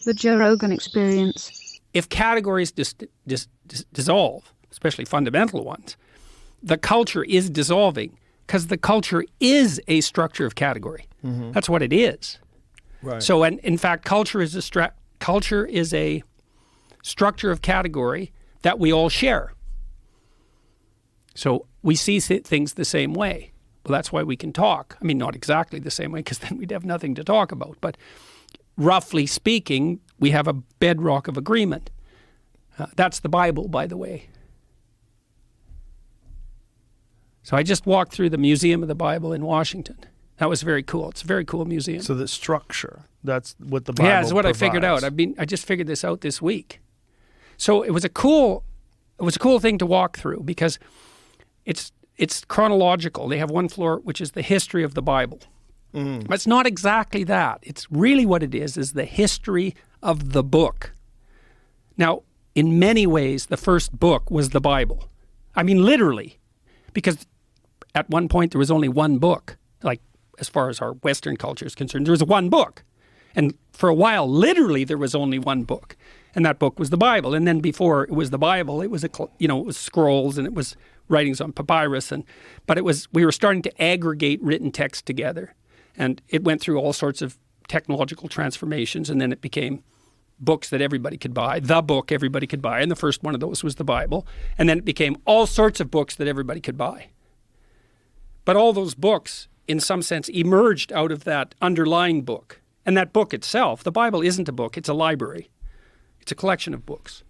The Joe Rogan Experience. If categories dissolve, especially fundamental ones, the culture is dissolving because the culture is a structure of category. Mm-hmm. That's what it is. Right. So, and in fact, culture is a structure of category that we all share. So we see things the same way. Well, that's why we can talk. I mean, not exactly the same way, because then we'd have nothing to talk about. But roughly speaking, we have a bedrock of agreement. That's the Bible, by the way. So I just walked through the Museum of the Bible in Washington. That was very cool. It's a very cool museum. So the structure, that's what the Bible provides. I figured out. I just figured this out this week. So it was a cool thing to walk through because it's chronological. They have one floor which is the history of the Bible. But it's not exactly that. It's really what it is the history of the book. Now, in many ways, the first book was the Bible. I mean, literally, because at one point there was only one book. Like, as far as our Western culture is concerned, there was one book. And for a while, literally, there was only one book. And that book was the Bible. And then before it was the Bible, it was it was scrolls and it was writings on papyrus. But we were starting to aggregate written text together. And it went through all sorts of technological transformations. And then it became books that everybody could buy, the book everybody could buy. And the first one of those was the Bible. And then it became all sorts of books that everybody could buy. But all those books, in some sense, emerged out of that underlying book. And that book itself, the Bible isn't a book, it's a library. It's a collection of books.